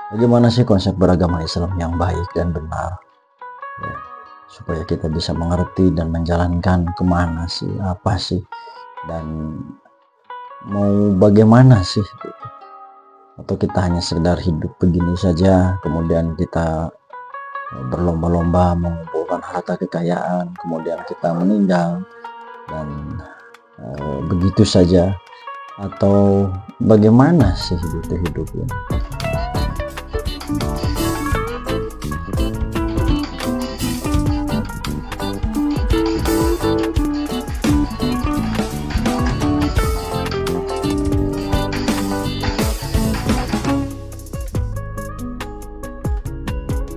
Bagaimana sih konsep beragama Islam yang baik dan benar, ya, supaya kita bisa mengerti dan menjalankan kemana sih, apa sih, dan mau bagaimana sih, atau kita hanya sekedar hidup begini saja, kemudian kita berlomba-lomba mengumpulkan harta kekayaan, kemudian kita meninggal dan begitu saja, atau bagaimana sih hidup ini?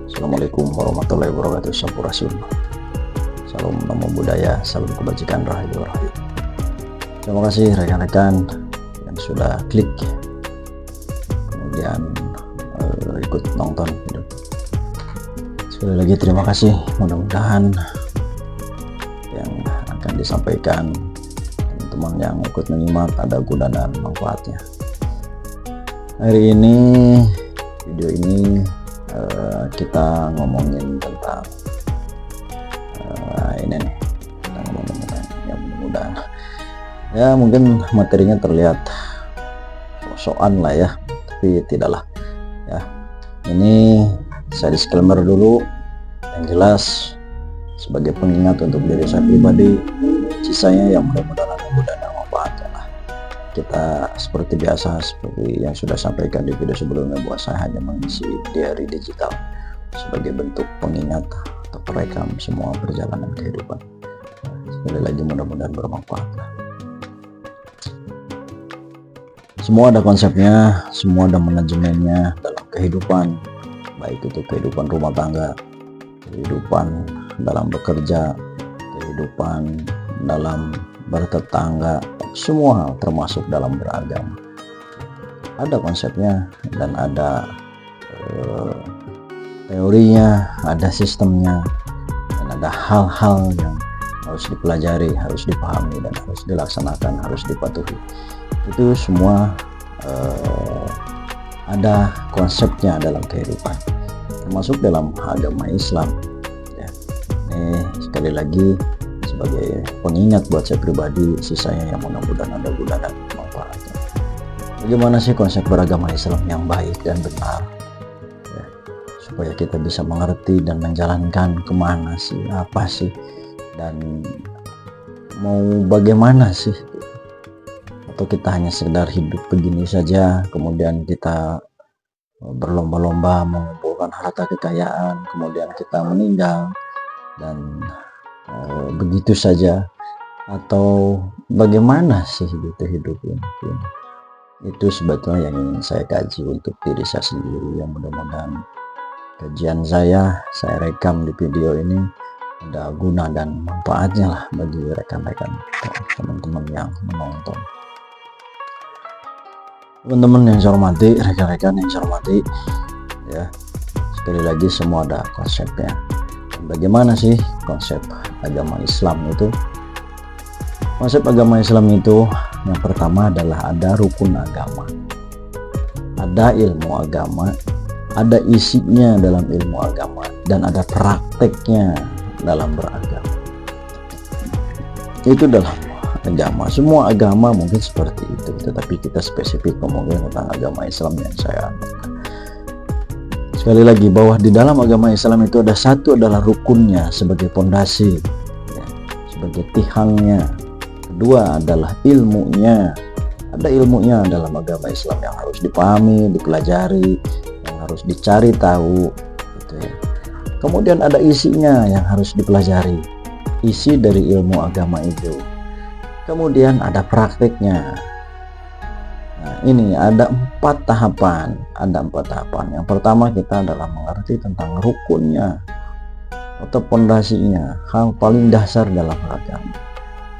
Assalamualaikum warahmatullahi wabarakatuh. Sampurasun. Salam namo buddhaya, salam kebajikan rahayu rahayu. Terima kasih rekan-rekan yang sudah klik kemudian ikut nonton video. Sekali lagi terima kasih, mudah-mudahan yang akan disampaikan teman-teman yang ikut menyimak ada guna dan manfaatnya. Hari ini video ini kita ngomongin tentang ini nih, kita ngomongin tentang yang mudah-mudahan ya, mungkin materinya terlihat sosokan lah ya, tapi tidaklah ya. Ini saya disclaimer dulu, yang jelas sebagai pengingat untuk diri saya pribadi, sisanya yang mudah-mudahan ada guna dan manfaatnya lah. Kita seperti biasa, seperti yang sudah sampaikan di video sebelumnya, bahwa saya hanya mengisi diary digital sebagai bentuk pengingat atau perekam semua perjalanan kehidupan. Sekali lagi mudah-mudahan bermanfaat lah. Semua ada konsepnya, semua ada manajemennya dalam kehidupan, baik itu kehidupan rumah tangga, kehidupan dalam bekerja, kehidupan dalam bertetangga, semua hal termasuk dalam beragama. Ada konsepnya dan ada teorinya, ada sistemnya, dan ada hal-hal yang harus dipelajari, harus dipahami, dan harus dilaksanakan, harus dipatuhi. Itu semua ada konsepnya dalam kehidupan, termasuk dalam agama Islam ya. Ini sekali lagi sebagai pengingat buat saya pribadi, sisanya yang mudah-mudahan ada guna dan manfaatnya. Bagaimana sih konsep beragama Islam yang baik dan benar, ya, supaya kita bisa mengerti dan menjalankan kemana sih, apa sih, dan mau bagaimana sih, atau kita hanya sekedar hidup begini saja, kemudian kita berlomba-lomba mengumpulkan harta kekayaan, kemudian kita meninggal dan begitu saja, atau bagaimana sih hidup ini? Itu sebetulnya yang ingin saya kaji untuk diri saya sendiri, yang mudah-mudahan kajian saya rekam di video ini ada guna dan manfaatnya lah bagi rekan-rekan, teman-teman yang menonton. Teman-teman yang saya hormati, rekan-rekan yang saya hormati ya, sekali lagi semua ada konsepnya. Bagaimana sih konsep agama Islam itu? Konsep agama Islam itu yang pertama adalah ada rukun agama, ada ilmu agama, ada isinya dalam ilmu agama, dan ada prakteknya dalam beragama. Itu dalam agama. Semua agama mungkin seperti itu, tetapi kita spesifik ngomongin tentang agama Islam yang saya anutkan. Sekali lagi, bahwa di dalam agama Islam itu ada satu adalah rukunnya sebagai pondasi ya, sebagai tihangnya. Kedua adalah ilmunya. Ada ilmunya dalam agama Islam yang harus dipahami, dipelajari, yang harus dicari tahu gitu ya. Kemudian ada isinya yang harus dipelajari, isi dari ilmu agama itu. Kemudian ada praktiknya. Nah, ini ada empat tahapan. Yang pertama, kita adalah mengerti tentang rukunnya atau pondasinya, hal paling dasar dalam agama.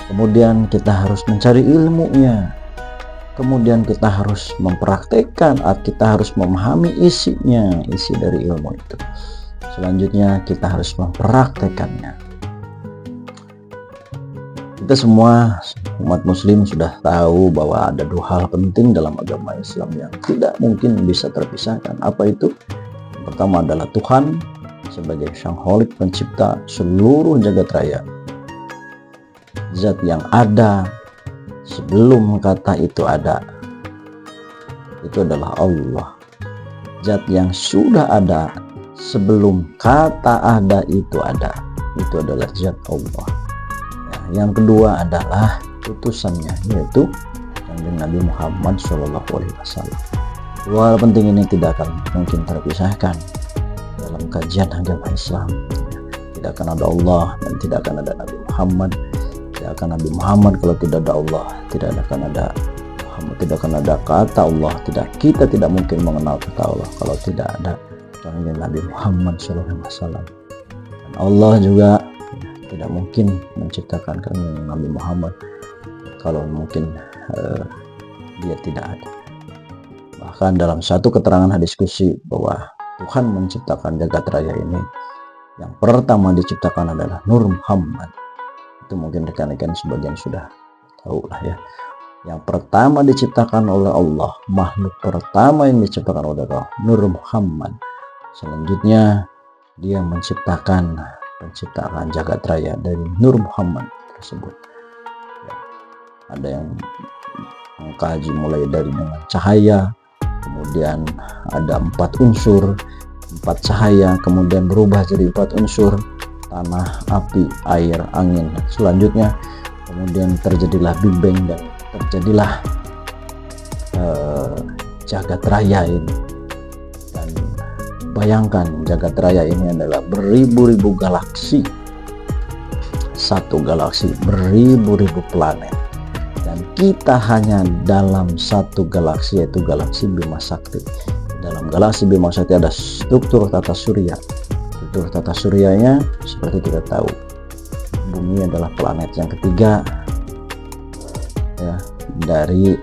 Kemudian kita harus mencari ilmunya. Kemudian kita harus mempraktekkan, kita harus memahami isinya, isi dari ilmu itu. Selanjutnya kita harus mempraktekannya. Kita semua umat muslim sudah tahu bahwa ada dua hal penting dalam agama Islam yang tidak mungkin bisa terpisahkan. Apa itu? Yang pertama adalah Tuhan sebagai Sang Holik pencipta seluruh jagat raya, zat yang ada sebelum kata itu ada, itu adalah Allah. Zat yang sudah ada sebelum kata ada, itu adalah zat Allah. Yang kedua adalah utusannya, yaitu Nabi Muhammad SAW. Dua hal penting ini tidak akan mungkin terpisahkan dalam kajian agama Islam. Tidak akan ada Allah dan tidak akan ada Nabi Muhammad. Tidak akan Nabi Muhammad kalau tidak ada Allah. Tidak akan ada Muhammad, tidak akan ada kata Allah. Kita tidak mungkin mengenal kata Allah kalau tidak ada Nabi Muhammad SAW. Dan Allah juga tidak mungkin menciptakan Nabi Muhammad kalau mungkin dia tidak ada. Bahkan dalam satu keterangan hadis qudsi bahwa Tuhan menciptakan jagat raya ini, yang pertama diciptakan adalah Nur Muhammad. Itu mungkin rekan-rekan sebagian sudah tahu lah ya. Yang pertama diciptakan oleh Allah, makhluk pertama yang diciptakan oleh Allah, Nur Muhammad. Selanjutnya dia menciptakan jagat raya dari Nur Muhammad tersebut. Ada yang mengkaji mulai dari dengan cahaya, kemudian ada 4 unsur, 4 cahaya, kemudian berubah jadi 4 unsur, tanah, api, air, angin. Selanjutnya kemudian terjadilah Big Bang dan terjadilah jagat raya ini. Dan bayangkan jagat raya ini adalah beribu-ribu galaksi, satu galaksi beribu-ribu planet, dan kita hanya dalam satu galaksi, yaitu galaksi Bima Sakti. Dalam galaksi Bima Sakti ada struktur tata surya. Struktur tata suryanya seperti kita tahu, bumi adalah planet yang ketiga ya dari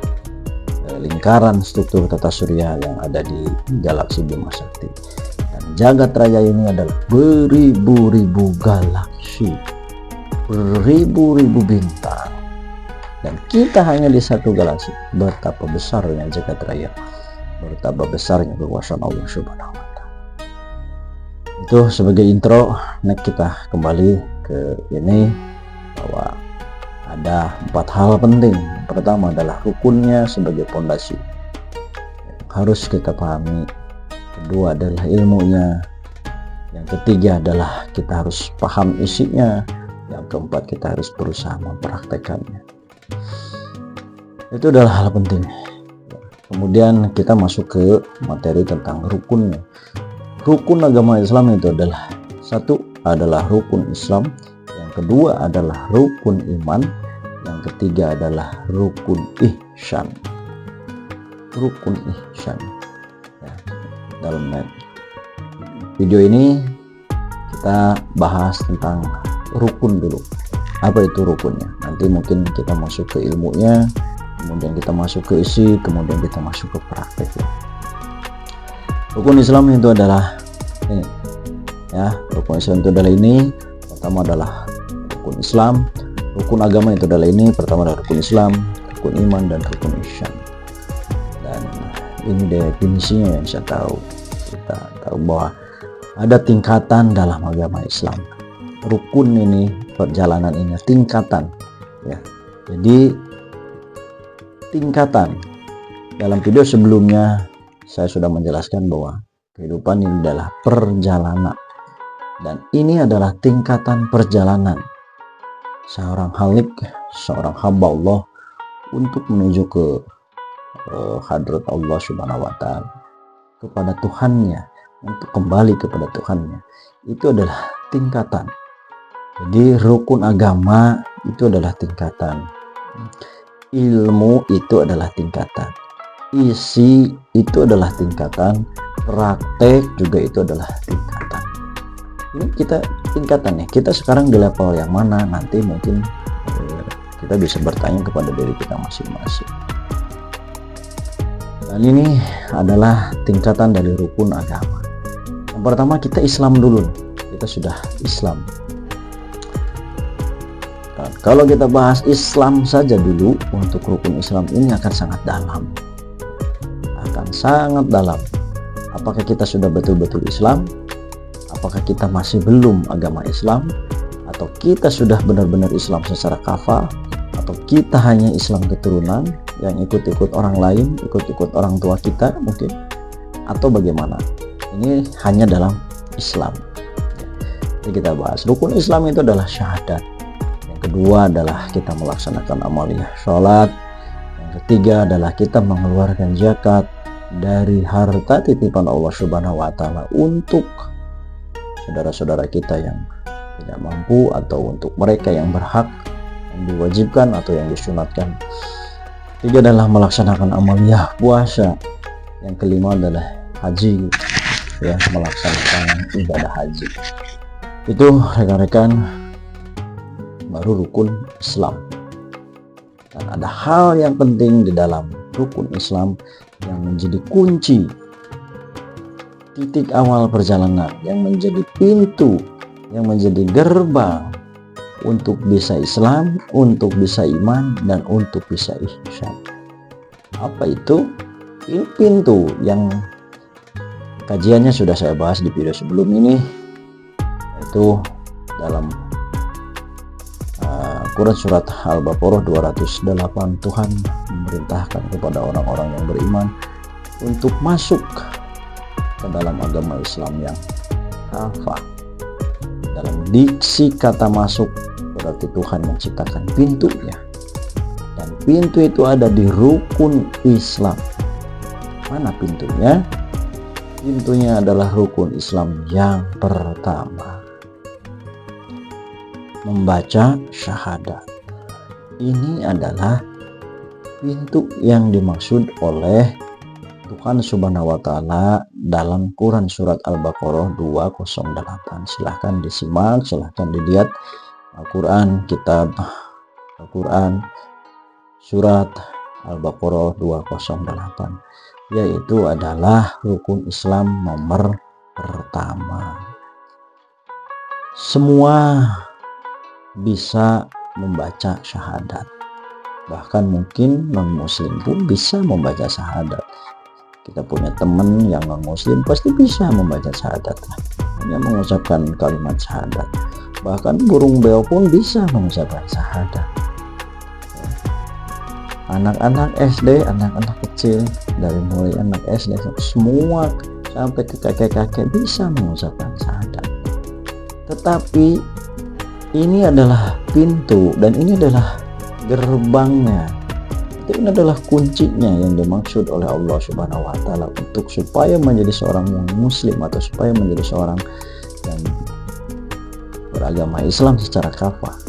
lingkaran struktur tata surya yang ada di galaksi Bima Sakti. Dan jagat raya ini adalah beribu-ribu galaksi, beribu-ribu bintang, dan kita hanya di satu galaksi. Betapa besarnya jagat raya, betapa besarnya kekuasaan Allah Subhanahu wa Ta'ala. Itu sebagai intro. Next kita kembali ke ini, bahwa ada 4 hal penting. Yang pertama adalah rukunnya sebagai pondasi yang harus kita pahami. Kedua adalah ilmunya. Yang ketiga adalah kita harus paham isinya. Yang keempat kita harus berusaha mempraktekannya. Itu adalah hal penting. Kemudian kita masuk ke materi tentang rukunnya. Rukun agama Islam itu adalah, satu adalah rukun Islam, yang kedua adalah rukun iman, yang ketiga adalah rukun ihsan. Rukun ihsan ya. Dalam video ini kita bahas tentang rukun dulu. Apa itu rukunnya? Nanti mungkin kita masuk ke ilmunya, kemudian kita masuk ke isi, kemudian kita masuk ke prakteknya. Rukun Islam itu adalah ini ya. Rukun Islam itu adalah ini. Pertama adalah rukun Islam. Rukun agama itu adalah ini. Pertama adalah rukun Islam, rukun iman, dan rukun ihsan. Dan ini definisinya yang saya tahu. Kita tahu bahwa ada tingkatan dalam agama Islam. Rukun ini, perjalanan ini tingkatan ya. Jadi tingkatan. Dalam video sebelumnya saya sudah menjelaskan bahwa kehidupan ini adalah perjalanan, dan ini adalah tingkatan perjalanan seorang halik, seorang hamba Allah untuk menuju ke hadrat Allah Subhanahu wa Ta'ala, kepada Tuhannya, untuk kembali kepada Tuhannya. Itu adalah tingkatan. Jadi rukun agama itu adalah tingkatan, ilmu itu adalah tingkatan, isi itu adalah tingkatan, praktek juga itu adalah tingkatan. Ini kita tingkatan ya. Kita sekarang di level yang mana? Nanti mungkin kita bisa bertanya kepada diri kita masing-masing. Dan ini adalah tingkatan dari rukun agama. Yang pertama kita Islam dulu. Kita sudah Islam. Dan Kalau kita bahas Islam saja dulu, untuk rukun Islam ini akan sangat dalam. Apakah kita sudah betul-betul Islam? Apakah kita masih belum agama Islam? Atau kita sudah benar-benar Islam secara kafah? Atau kita hanya Islam keturunan yang ikut-ikut orang lain, ikut-ikut orang tua kita mungkin? Atau bagaimana? Ini hanya dalam Islam. Jadi kita bahas rukun Islam itu adalah syahadat. Yang kedua adalah kita melaksanakan amaliyah sholat. Yang ketiga adalah kita mengeluarkan zakat dari harta titipan Allah Subhanahu wa Ta'ala untuk saudara-saudara kita yang tidak mampu, atau untuk mereka yang berhak, yang diwajibkan atau yang disunatkan. Tiga adalah melaksanakan amaliyah puasa. Yang kelima adalah haji, ya, melaksanakan ibadah haji. Itu rekan-rekan baru rukun Islam. Dan ada hal yang penting di dalam rukun Islam yang menjadi kunci, titik awal perjalanan, yang menjadi pintu, yang menjadi gerbang untuk bisa Islam, untuk bisa iman, dan untuk bisa ihsan. Apa itu? Ini pintu yang kajiannya sudah saya bahas di video sebelum ini, yaitu dalam Quran surat Al-Baqarah 208. Tuhan memerintahkan kepada orang-orang yang beriman untuk masuk ke dalam agama Islam yang kafah. Dalam diksi kata masuk berarti Tuhan menciptakan pintunya, dan pintu itu ada di rukun Islam. Mana pintunya? Pintunya adalah rukun Islam yang pertama, membaca syahadat. Ini adalah pintu yang dimaksud oleh Tuhan Subhanahu wa Ta'ala dalam Quran surat Al-Baqarah 208. Silahkan disimak, silahkan dilihat Al-Quran, kitab Al-Quran surat Al-Baqarah 208, yaitu adalah rukun Islam nomor pertama. Semua bisa membaca syahadat, bahkan mungkin non-muslim pun bisa membaca syahadat. Kita punya teman yang non-muslim pasti bisa membaca syahadat, hanya mengucapkan kalimat syahadat. Bahkan burung beo pun bisa mengucapkan syahadat. Anak-anak SD, anak-anak kecil, dari mulai anak SD semua sampai ke kakek-kakek bisa mengucapkan syahadat. Tetapi ini adalah pintu, dan ini adalah gerbangnya. Ini adalah kuncinya yang dimaksud oleh Allah Subhanahu wa Ta'ala untuk supaya menjadi seorang yang muslim, atau supaya menjadi seorang yang beragama Islam secara kafah.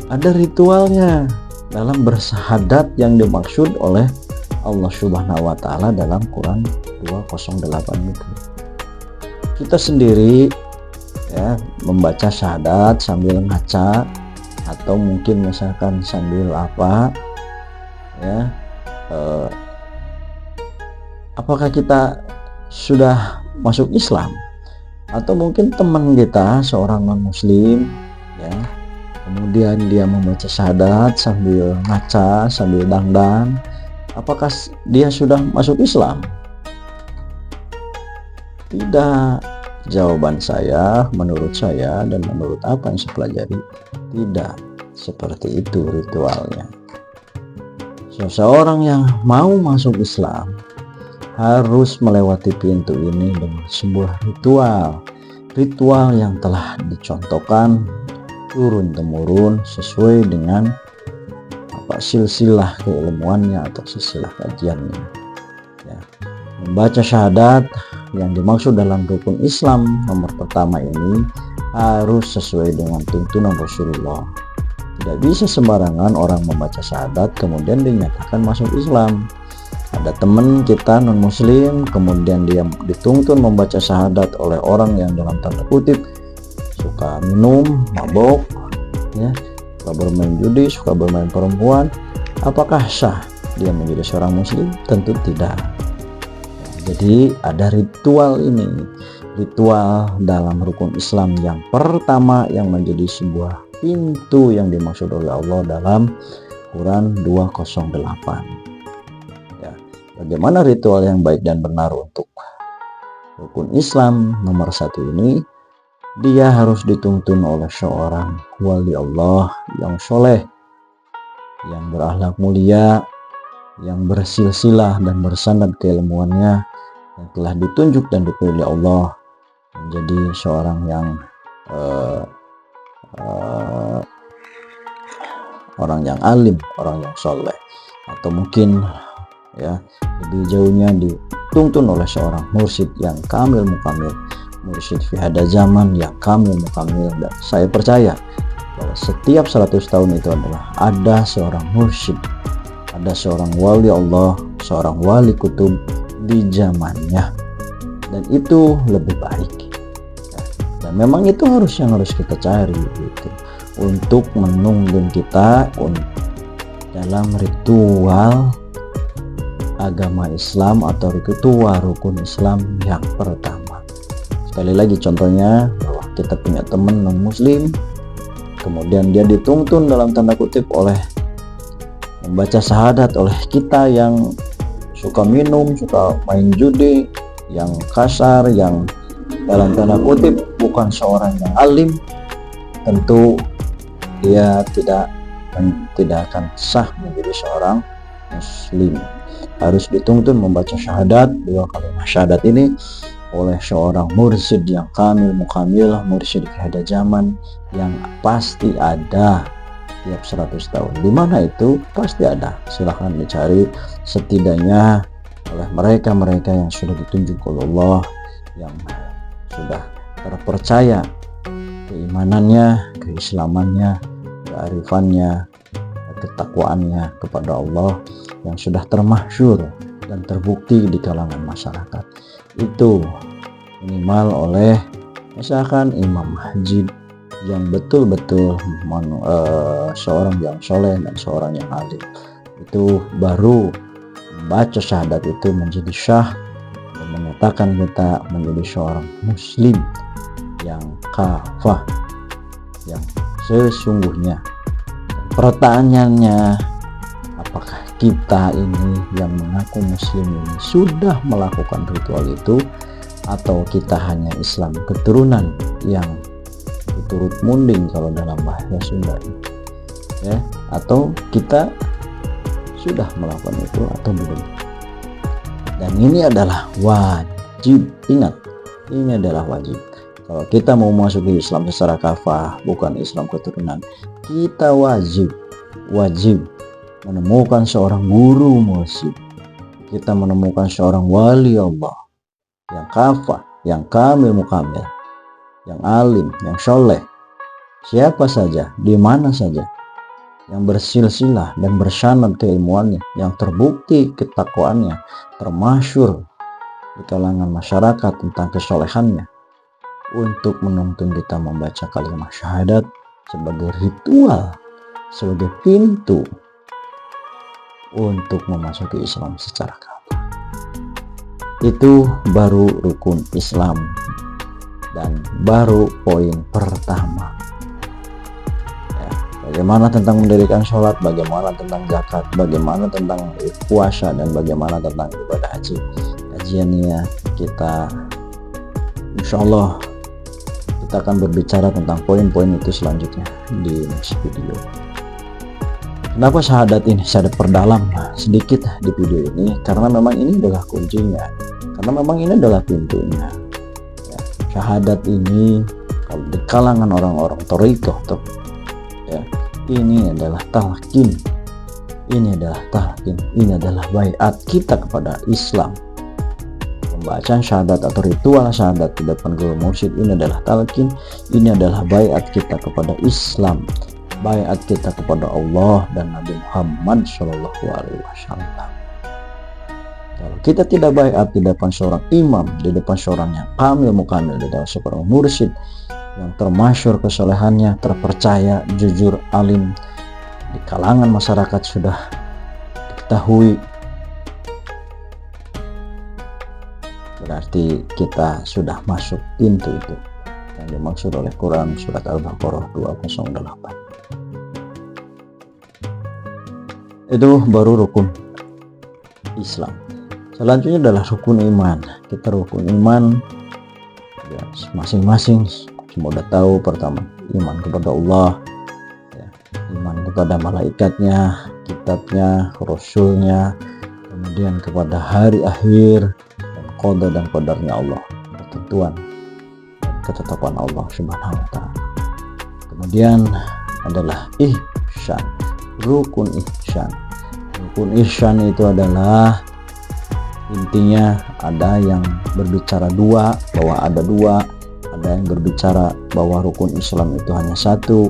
Ada ritualnya dalam bersyahadat yang dimaksud oleh Allah Subhanahu wa Ta'ala dalam Quran 208 itu. Kita sendiri, ya, membaca syahadat sambil ngaca, atau mungkin misalkan sambil apa, ya, apakah kita sudah masuk Islam? Atau mungkin teman kita seorang non muslim, ya, kemudian dia membaca syahadat sambil ngaca, sambil dangdang, apakah dia sudah masuk Islam? Tidak. Jawaban saya, menurut saya dan menurut apa yang saya pelajari, tidak seperti itu ritualnya. Seseorang yang mau masuk Islam harus melewati pintu ini dengan sebuah ritual yang telah dicontohkan turun-temurun sesuai dengan silsilah keilmuannya atau silsilah kajiannya, ya. Membaca syahadat yang dimaksud dalam rukun Islam nomor pertama ini harus sesuai dengan tuntunan Rasulullah. Tidak bisa sembarangan orang membaca syahadat kemudian dinyatakan masuk Islam. Ada teman kita non muslim, kemudian dia dituntun membaca syahadat oleh orang yang dalam tanda kutip suka minum, mabok, ya, suka bermain judi, suka bermain perempuan. Apakah sah dia menjadi seorang muslim? Tentu tidak. Jadi ada ritual ini, ritual dalam rukun Islam yang pertama yang menjadi sebuah pintu yang dimaksud oleh Allah dalam Quran 208. Ya, bagaimana ritual yang baik dan benar untuk rukun Islam nomor 1 ini? Dia harus dituntun oleh seorang wali Allah yang soleh, yang berakhlak mulia, yang bersilsilah dan bersanad keilmuannya, yang telah ditunjuk dan dipilih Allah menjadi seorang yang orang yang alim, orang yang soleh, atau mungkin ya lebih jauhnya dituntun oleh seorang mursyid yang kamil mukamil, mursyid fi hada zaman yang kamil mukamil. Dan saya percaya bahwa setiap 100 tahun itu adalah ada seorang mursyid, ada seorang wali Allah, seorang wali kutub di zamannya, dan itu lebih baik ya. Dan memang itu harus kita cari gitu, untuk menuntun kita dalam ritual agama Islam atau ritual rukun Islam yang pertama. Sekali lagi contohnya, bahwa kita punya teman non muslim, kemudian dia dituntun dalam tanda kutip oleh membaca syahadat oleh kita yang suka minum, suka main judi, yang kasar, yang dalam tanda kutip bukan seorang yang alim, tentu dia tidak akan sah menjadi seorang muslim. Harus dituntun membaca syahadat, 2 kalimat syahadat ini oleh seorang mursyid yang kamil mukamil, mursyid fi hada zaman yang pasti ada tiap 100 tahun. Di mana itu pasti ada, silahkan dicari, setidaknya oleh mereka yang sudah ditunjuk oleh Allah, yang sudah terpercaya keimanannya, keislamannya, kearifannya, ketakwaannya kepada Allah, yang sudah termasyhur dan terbukti di kalangan masyarakat. Itu minimal oleh misalkan Imam Masjid yang betul-betul seorang yang soleh dan seorang yang alim. Itu baru membaca syahadat itu menjadi syah dan menyatakan kita menjadi seorang muslim yang kafah, yang sesungguhnya. Pertanyaannya, apakah kita ini yang mengaku muslim ini sudah melakukan ritual itu, atau kita hanya Islam keturunan yang turut munding kalau dalam bahasa Sunda ya, atau kita sudah melakukan itu atau belum. Dan ini adalah wajib, ingat, ini adalah wajib. Kalau kita mau masuk ke Islam secara kafah, bukan Islam keturunan, kita wajib menemukan seorang guru mursyid, kita menemukan seorang wali Allah yang kafah, yang kamil mukamil, yang alim, yang soleh, siapa saja, di mana saja, yang bersilsilah dan bersanad keilmuannya, yang terbukti ketakwaannya, termasyhur di kalangan masyarakat tentang kesolehannya, untuk menuntun kita membaca kalimat syahadat sebagai ritual, sebagai pintu untuk memasuki Islam secara kafah. Itu baru rukun Islam dan baru poin pertama ya. Bagaimana tentang mendirikan sholat, bagaimana tentang zakat, bagaimana tentang puasa, dan bagaimana tentang ibadah haji. Kajiannya kita insyaallah kita akan berbicara tentang poin-poin itu selanjutnya di next video. Kenapa syahadat ini saya perdalam sedikit di video ini, karena memang ini adalah kuncinya, karena memang ini adalah pintunya. Syahadat ini kalau di kalangan orang-orang thariqah ya, ini adalah talqin, ini adalah baiat kita kepada Islam. Pembacaan syahadat atau ritual syahadat di depan guru mursyid ini adalah talqin, ini adalah baiat kita kepada Islam, baiat kita kepada Allah dan Nabi Muhammad SAW. Kalau kita tidak baiat di depan seorang imam, di depan seorang yang kamil mukamil, di depan seorang mursyid yang termasyhur kesolehannya, terpercaya, jujur, alim, di kalangan masyarakat sudah diketahui berarti kita sudah masuk pintu itu yang dimaksud oleh Quran surat Al-Baqarah 208. Itu baru rukun Islam. Selanjutnya adalah rukun iman. Kita rukun iman ya, masing-masing semua udah tahu. Pertama, iman kepada Allah ya, iman kepada malaikatnya, kitabnya, rasulnya, kemudian kepada hari akhir dan qada dan qadarnya Allah, ketentuan dan ketetapan Allah Subhanahu wa taala. Kemudian adalah ihsan, rukun ihsan. Rukun ihsan itu adalah intinya ada yang berbicara dua, bahwa ada dua, ada yang berbicara bahwa rukun Islam itu hanya satu.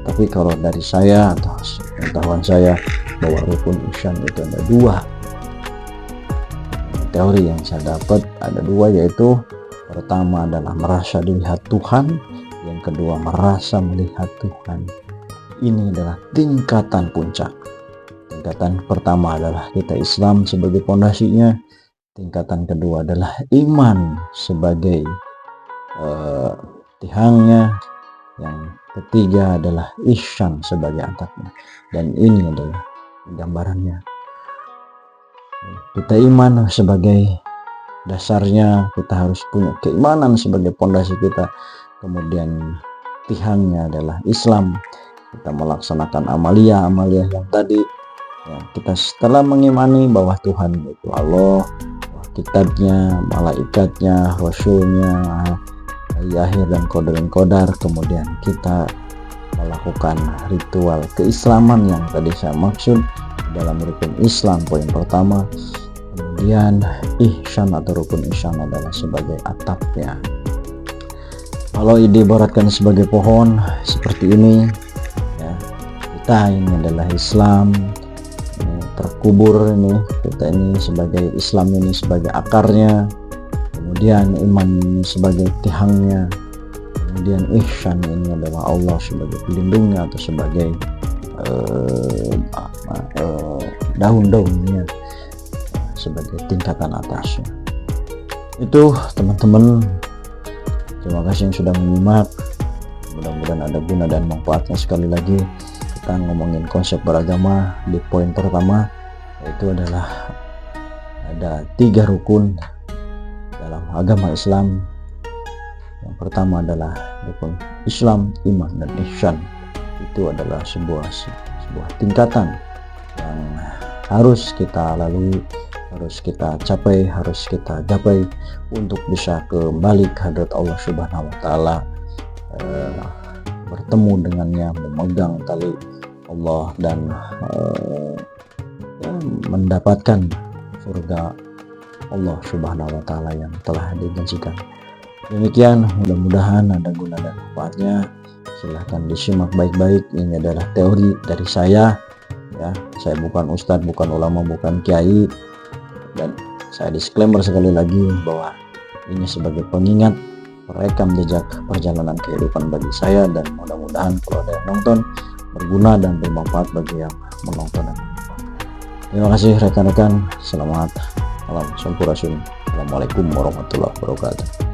Tapi kalau dari saya atau pengetahuan saya bahwa rukun ihsan itu ada dua. Teori yang saya dapat ada dua, yaitu pertama adalah merasa dilihat Tuhan, yang kedua merasa melihat Tuhan. Ini adalah tingkatan puncak. Tingkatan pertama adalah kita Islam sebagai pondasinya, tingkatan kedua adalah iman sebagai tihangnya, yang ketiga adalah ihsan sebagai atapnya. Dan ini adalah gambarannya. Kita iman sebagai dasarnya, kita harus punya keimanan sebagai pondasi kita. Kemudian tihangnya adalah Islam, kita melaksanakan amalia yang tadi ya, kita setelah mengimani bahwa Tuhan itu Allah, kitabnya, malaikatnya, rasulnya, hari akhir dan qadar, kemudian kita melakukan ritual keislaman yang tadi saya maksud dalam rukun Islam poin pertama. Kemudian ihsan atau rukun ihsan adalah sebagai atapnya. Kalau diibaratkan sebagai pohon seperti ini ya, kita ini adalah Islam, ini terkubur, ini kita ini sebagai Islam, ini sebagai akarnya, kemudian iman sebagai tihangnya, kemudian ihsan ini adalah Allah sebagai pelindungnya atau sebagai daun-daunnya, sebagai tingkatan atasnya. Itu teman-teman, terima kasih yang sudah menyimak. Mudah-mudahan ada guna dan manfaatnya. Sekali lagi kita ngomongin konsep beragama di poin pertama, yaitu adalah ada 3 rukun dalam agama Islam. Yang pertama adalah rukun Islam, iman, dan ihsan. Itu adalah sebuah tingkatan yang harus kita lalui, harus kita capai, harus kita gapai untuk bisa kembali ke hadirat Allah Subhanahu wa taala, bertemu dengannya, memegang tali Allah dan mendapatkan surga Allah Subhanahu wa taala yang telah dijanjikan. Demikian, mudah-mudahan ada guna dan manfaatnya. Silahkan disimak baik-baik. Ini adalah teori dari saya ya. Saya bukan ustadz, bukan ulama, bukan kiai, dan saya disclaimer sekali lagi bahwa ini sebagai pengingat, merekam jejak perjalanan kehidupan bagi saya, dan mudah-mudahan kalau ada yang nonton berguna dan bermanfaat bagi yang menonton. Terima kasih rekan-rekan. Selamat malam. Sampurasun. Assalamualaikum warahmatullahi wabarakatuh.